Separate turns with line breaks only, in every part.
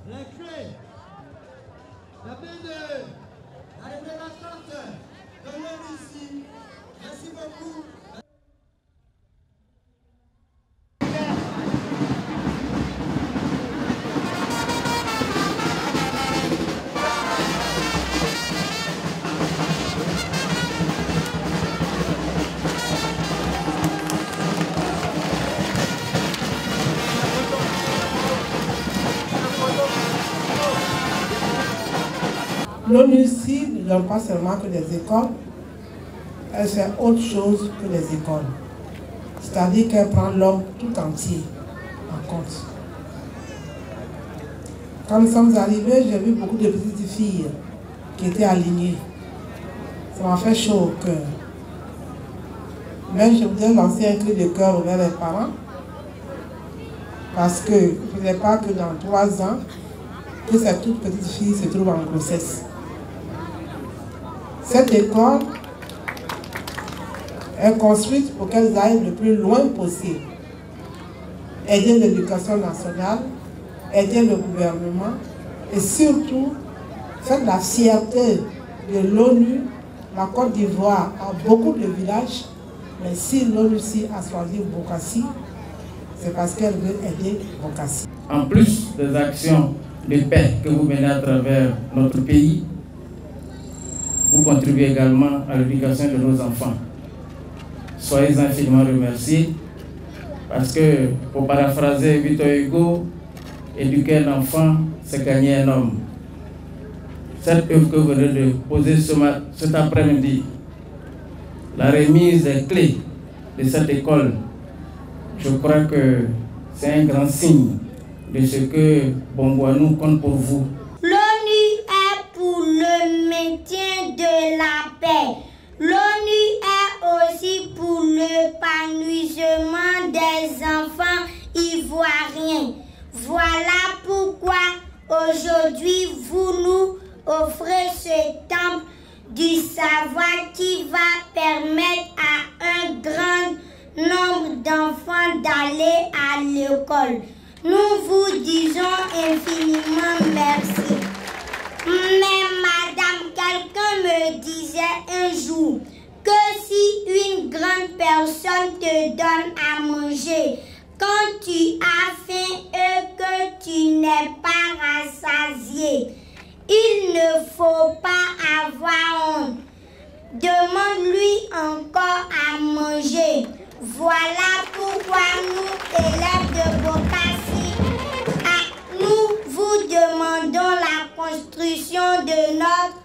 les clés, la main de la représentante de l'ONU ici. Merci beaucoup.
L'ONU ici ne donne pas seulement que des écoles, elle fait autre chose que les écoles. C'est-à-dire qu'elle prend l'homme tout entier en compte. Quand nous sommes arrivés, j'ai vu beaucoup de petites filles qui étaient alignées. Ça m'a fait chaud au cœur. Mais je voudrais lancer un cri de cœur vers les parents, parce que je ne voudrais pas que dans 3 ans, que cette toute petite fille se trouve en grossesse. Cette école est construite pour qu'elles aillent le plus loin possible. Aider l'éducation nationale, aider le gouvernement et surtout faire la fierté de l'ONU. La Côte d'Ivoire a beaucoup de villages, mais si l'ONU a choisi Bokassi, c'est parce qu'elle veut aider Bokassi.
En plus des actions de paix que vous menez à travers notre pays, vous contribuez également à l'éducation de nos enfants. Soyez infiniment remerciés parce que, pour paraphraser Victor Hugo, éduquer un enfant, c'est gagner un homme. Cette œuvre que vous venez de poser cet après-midi, la remise des clés de cette école, je crois que c'est un grand signe de ce que Bongouanou compte pour vous.
L'ONU est pour le maintien de la paix. L'ONU est aussi pour l'épanouissement des enfants ivoiriens. Voilà pourquoi aujourd'hui vous nous offrez ce temple du savoir qui va permettre à un grand nombre d'enfants d'aller à l'école. Nous vous disons infiniment merci. Mais madame, quelqu'un me disait un jour que si une grande personne te donne à manger, quand tu as faim et que tu n'es pas rassasié, il ne faut pas avoir honte. Demande-lui encore à manger. Voilà pourquoi nous, élèves de Bokassi, nous vous demandons la construction de notre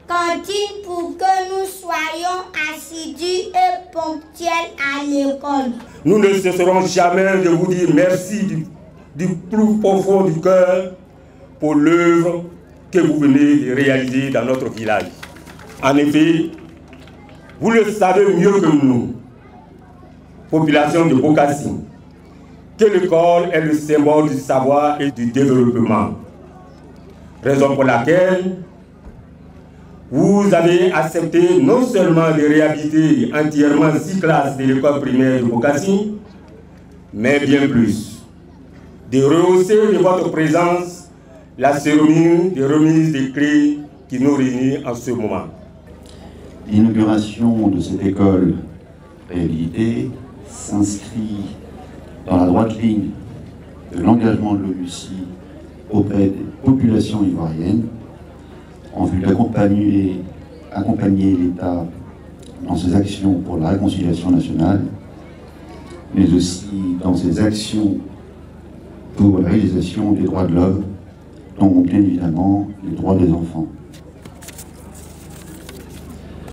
cantine pour que nous soyons assidus et ponctuels à l'école.
Nous ne cesserons jamais de vous dire merci du plus profond du cœur pour l'œuvre que vous venez de réaliser dans notre village. En effet, vous le savez mieux que nous, population de Bokassi, que l'école est le symbole du savoir et du développement. Raison pour laquelle vous avez accepté non seulement de réhabiliter entièrement 6 classes de l'école primaire de Bokassi, mais bien plus, de rehausser de votre présence la cérémonie de remise des clés qui nous réunit en ce moment.
L'inauguration de cette école réhabilitée s'inscrit dans la droite ligne de l'engagement de l'ONU auprès des populations ivoiriennes en vue d'accompagner l'État dans ses actions pour la réconciliation nationale, mais aussi dans ses actions pour la réalisation des droits de l'homme, dont bien évidemment les droits des enfants.